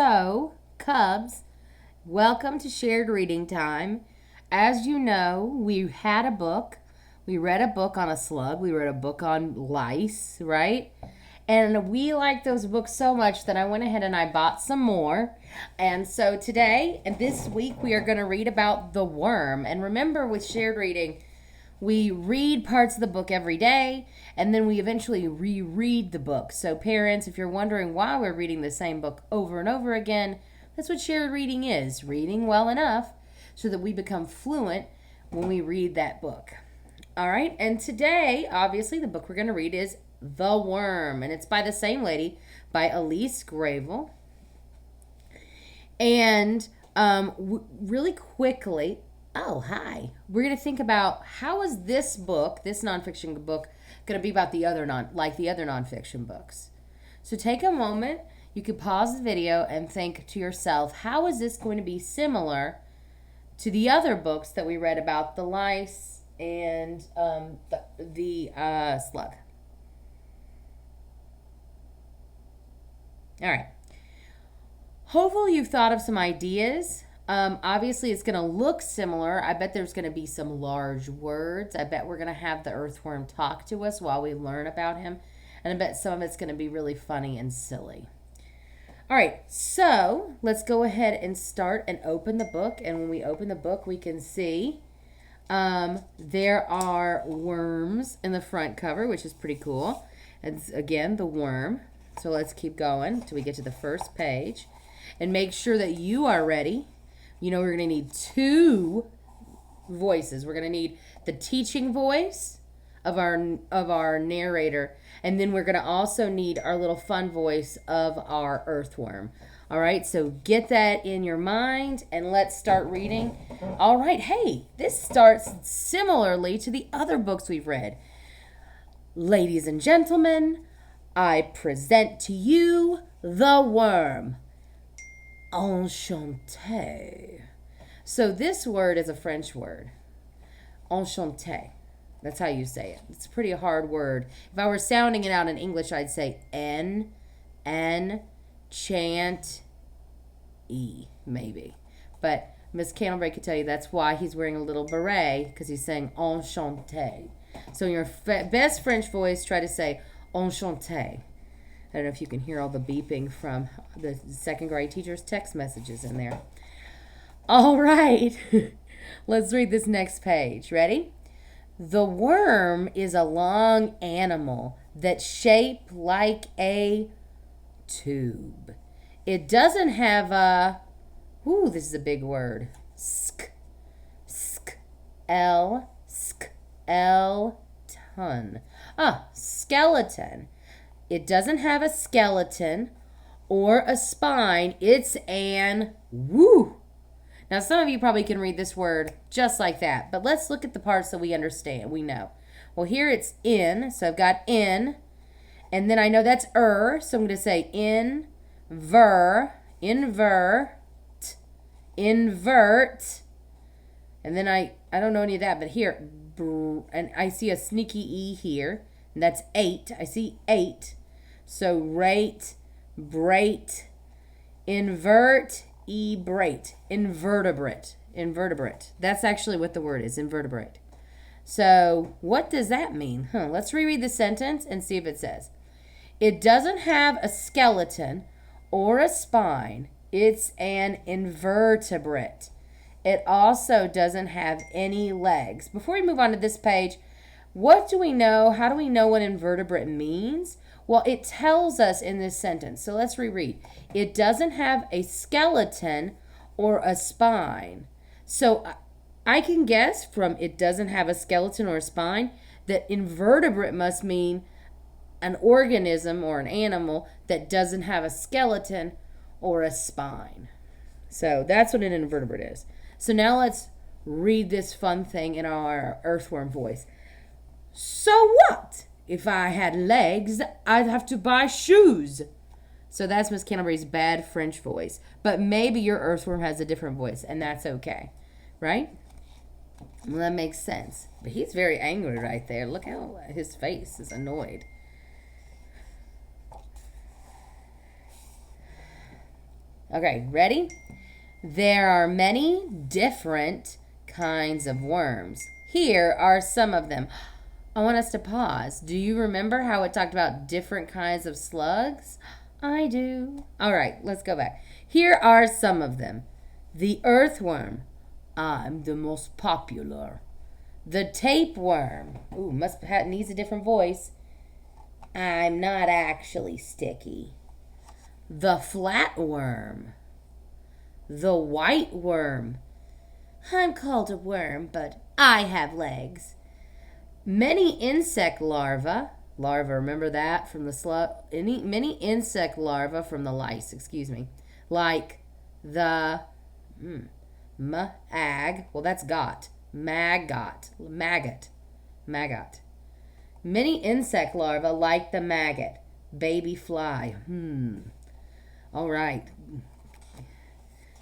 So, Cubs, welcome to Shared Reading Time. As you know, we had a book. We read a book on a slug. We read a book on lice, right? And we liked those books so much that I went ahead and I bought some more. And so today and this week we are going to read about the worm. And remember, with shared reading, we read parts of the book every day, and then we eventually reread the book. So parents, if you're wondering why we're reading the same book over and over again, that's what shared reading is. Reading well enough so that we become fluent when we read that book. All right, and today, obviously, the book we're going to read is The Worm, and it's by the same lady, by Elise Gravel. And really quickly, hi. We're going to think about how is this book, this nonfiction book, going to be about the other nonfiction books. So take a moment. You could pause the video and think to yourself, how is this going to be similar to the other books that we read about the lice and the slug? All right. Hopefully you've thought of some ideas. Obviously, it's going to look similar. I bet there's going to be some large words. I bet we're going to have the earthworm talk to us while we learn about him. And I bet some of it's going to be really funny and silly. All right, so let's go ahead and start and open the book. And when we open the book, we can see there are worms in the front cover, which is pretty cool. And again, the worm. So let's keep going until we get to the first page. And make sure that you are ready. You know, we're going to need two voices. We're going to need the teaching voice of our narrator, and then we're going to also need our little fun voice of our earthworm. All right, so get that in your mind, and let's start reading. All right, hey, this starts similarly to the other books we've read. Ladies and gentlemen, I present to you The Worm. Enchanté. So this word is a French word. Enchanté. That's how you say it. It's a pretty hard word. If I were sounding it out in English, I'd say chant, maybe. But Miss Candleberry could tell you that's why he's wearing a little beret, because he's saying enchanté. So in your best French voice, try to say enchanté. I don't know if you can hear all the beeping from the second grade teacher's text messages in there. All right, let's read this next page. Ready? The worm is a long animal that's shaped like a tube. It doesn't have a, this is a big word, skeleton. Skeleton. It doesn't have a skeleton or a spine. It's an woo. Now, some of you probably can read this word just like that, but let's look at the parts that we understand, we know. Well, here it's in, so I've got in, and then I know that's so I'm going to say invert, and then I don't know any of that, but here, and I see a sneaky E here, and that's 8. I see 8. So rate, brate, invertebrate. That's actually what the word is, invertebrate. So what does that mean? Let's reread the sentence and see if it says. It doesn't have a skeleton or a spine. It's an invertebrate. It also doesn't have any legs. Before we move on to this page, what do we know? How do we know what invertebrate means? Well, it tells us in this sentence. So let's reread. It doesn't have a skeleton or a spine. So I can guess from it doesn't have a skeleton or a spine that invertebrate must mean an organism or an animal that doesn't have a skeleton or a spine. So that's what an invertebrate is. So now let's read this fun thing in our earthworm voice. So what? If I had legs, I'd have to buy shoes. So that's Miss Candleberry's bad French voice. But maybe your earthworm has a different voice, and that's okay. Right? Well, that makes sense. But he's very angry right there. Look how his face is annoyed. Okay, ready? There are many different kinds of worms. Here are some of them. I want us to pause. Do you remember how it talked about different kinds of slugs? I do. All right, let's go back. Here are some of them. The earthworm. I'm the most popular. The tapeworm. Ooh, needs a different voice. I'm not actually sticky. The flatworm. The white worm. I'm called a worm, but I have legs. Many insect larvae. Remember that from the slug? Many insect larvae from the lice, like the well, that's got. Maggot. Many insect larvae like the maggot. Baby fly. All right.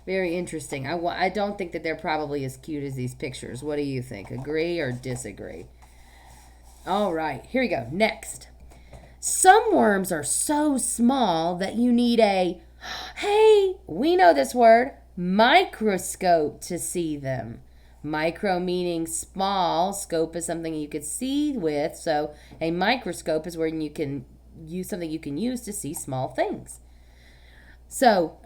Very interesting. I don't think that they're probably as cute as these pictures. What do you think? Agree or disagree? All right. Here we go. Next. Some worms are so small that you need hey, we know this word, microscope to see them. Micro meaning small. Scope is something you could see with. So a microscope is where you can use something you can use to see small things. So,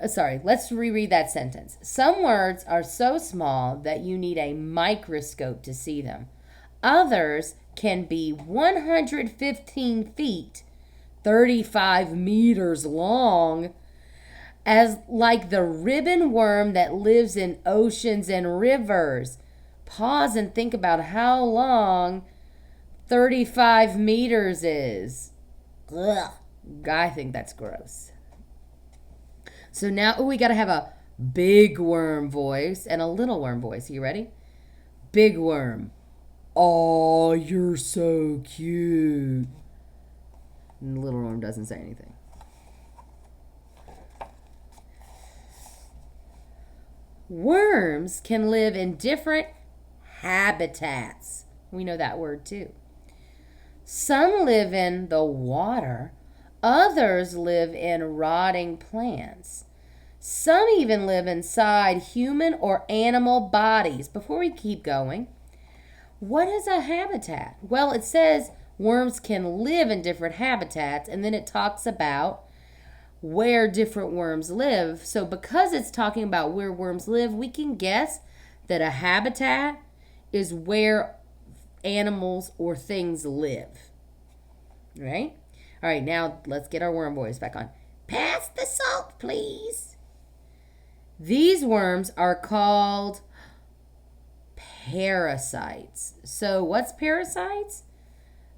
let's reread that sentence. Some words are so small that you need a microscope to see them. Others can be 115 feet, 35 meters long, as like the ribbon worm that lives in oceans and rivers. Pause and think about how long 35 meters is. Ugh. I think that's gross. So now we got to have a big worm voice and a little worm voice. Are you ready? Big worm. Oh, you're so cute. And the little worm doesn't say anything. Worms can live in different habitats. We know that word too. Some live in the water. Others live in rotting plants. Some even live inside human or animal bodies. Before we keep going, what is a habitat? Well, it says worms can live in different habitats, and then it talks about where different worms live. So because it's talking about where worms live, we can guess that a habitat is where animals or things live. Right? All right, now let's get our worm voice back on. Pass the salt, please. These worms are called parasites. So what's parasites?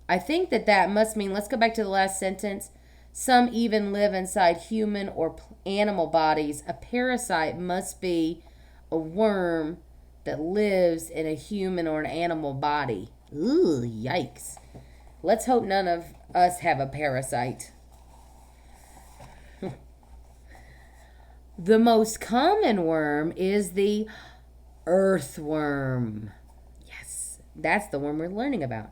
I think that must mean, let's go back to the last sentence. Some even live inside human or animal bodies. A parasite must be a worm that lives in a human or an animal body. Ooh, yikes. Let's hope none of us have a parasite. The most common worm is the earthworm. Yes, that's the worm we're learning about.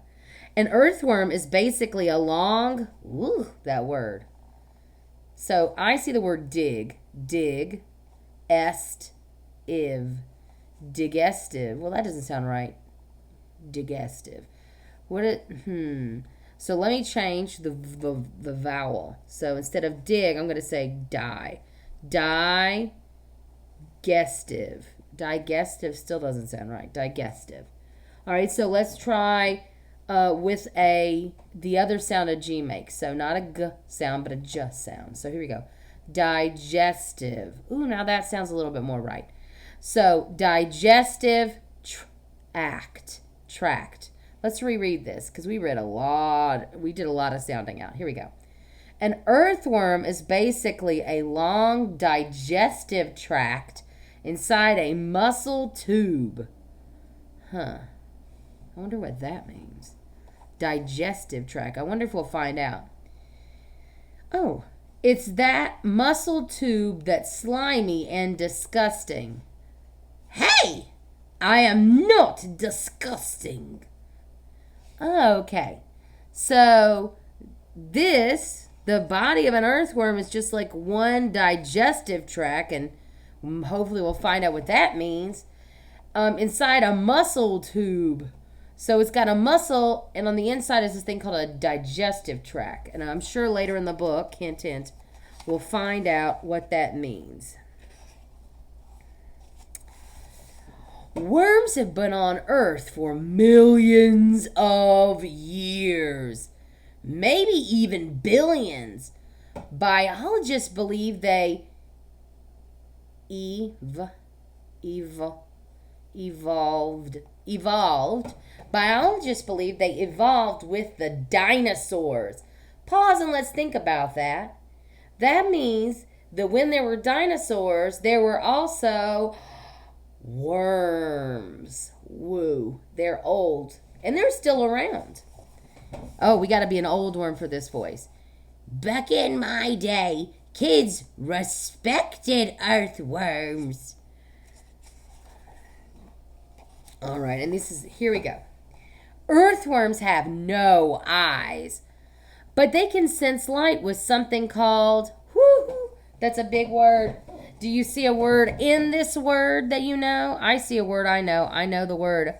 An earthworm is basically a long, that word. So I see the word dig, digestive. Well, that doesn't sound right. Digestive. So let me change the vowel. So instead of dig, I'm going to say die. Digestive. Digestive still doesn't sound right. Digestive. All right, so let's try with the other sound a G makes. So not a G sound, but a J sound. So here we go. Digestive. Ooh, now that sounds a little bit more right. So digestive tract. Let's reread this because we did a lot of sounding out. Here we go. An earthworm is basically a long digestive tract inside a muscle tube. I wonder what that means. Digestive tract. I wonder if we'll find out. Oh, it's that muscle tube that's slimy and disgusting. Hey! I am not disgusting. Okay. So this The body of an earthworm is just like one digestive tract, and hopefully we'll find out what that means, inside a muscle tube. So it's got a muscle, and on the inside is this thing called a digestive tract. And I'm sure later in the book, hint, hint, we'll find out what that means. Worms have been on Earth for millions of years, maybe even billions. Biologists believe they evolved. Biologists believe they evolved with the dinosaurs. Pause and let's think about that. That means that when there were dinosaurs, there were also worms. Woo. They're old. And they're still around. Oh, we got to be an old worm for this voice. Back in my day, kids respected earthworms. All right, and here we go. Earthworms have no eyes, but they can sense light with something called, that's a big word. Do you see a word in this word that you know? I see a word I know. I know the word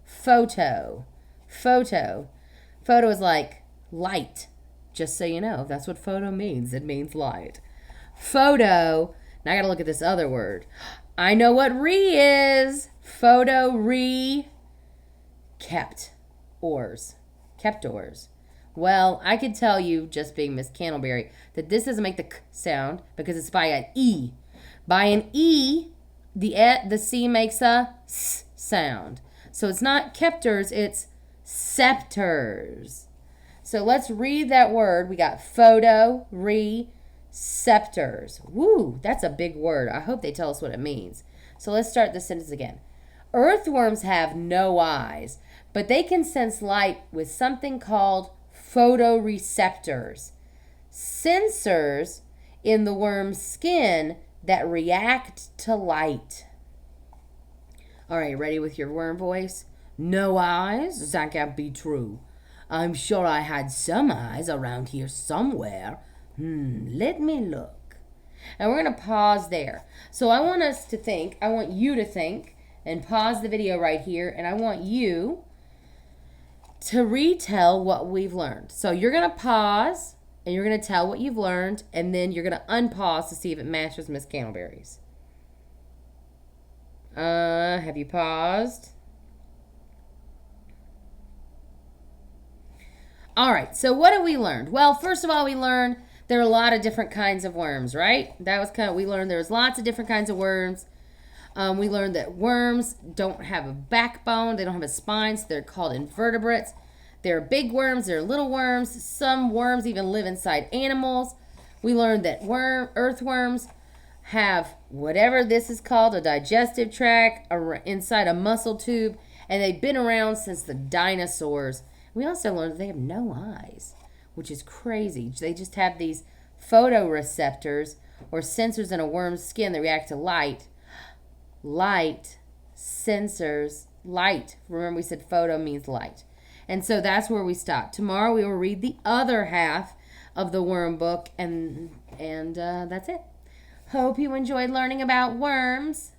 photo. Photo. Photo is like light. Just so you know, that's what photo means. It means light. Photo. Now I got to look at this other word. I know what is. Photo, kept oars. Kept oars. Well, I could tell you, just being Miss Candleberry, that this doesn't make the k sound because it's by an E. By an E, the C makes a S sound. So it's not keptors, it's scepters. So let's read that word. We got photo, scepters. Woo, that's a big word. I hope they tell us what it means. So let's start the sentence again. Earthworms have no eyes, but they can sense light with something called photoreceptors. Sensors in the worm's skin that react to light. All right, ready with your worm voice? No eyes? That can't be true. I'm sure I had some eyes around here somewhere. Let me look. And we're going to pause there. So I want you to think, and pause the video right here, and I want you to retell what we've learned. So you're going to pause, and you're going to tell what you've learned, and then you're going to unpause to see if it matches Miss Candleberry's. Have you paused? All right, so what have we learned? Well, first of all, we learned there are a lot of different kinds of worms, right? We learned there's lots of different kinds of worms. We learned that worms don't have a backbone. They don't have a spine, so they're called invertebrates. There are big worms. There are little worms. Some worms even live inside animals. We learned that earthworms have whatever this is called, a digestive tract inside a muscle tube, and they've been around since the dinosaurs. We also learned that they have no eyes, which is crazy. They just have these photoreceptors or sensors in a worm's skin that react to light. Light, sensors, light. Remember we said photo means light. And so that's where we stop. Tomorrow we will read the other half of the worm book, and that's it. Hope you enjoyed learning about worms.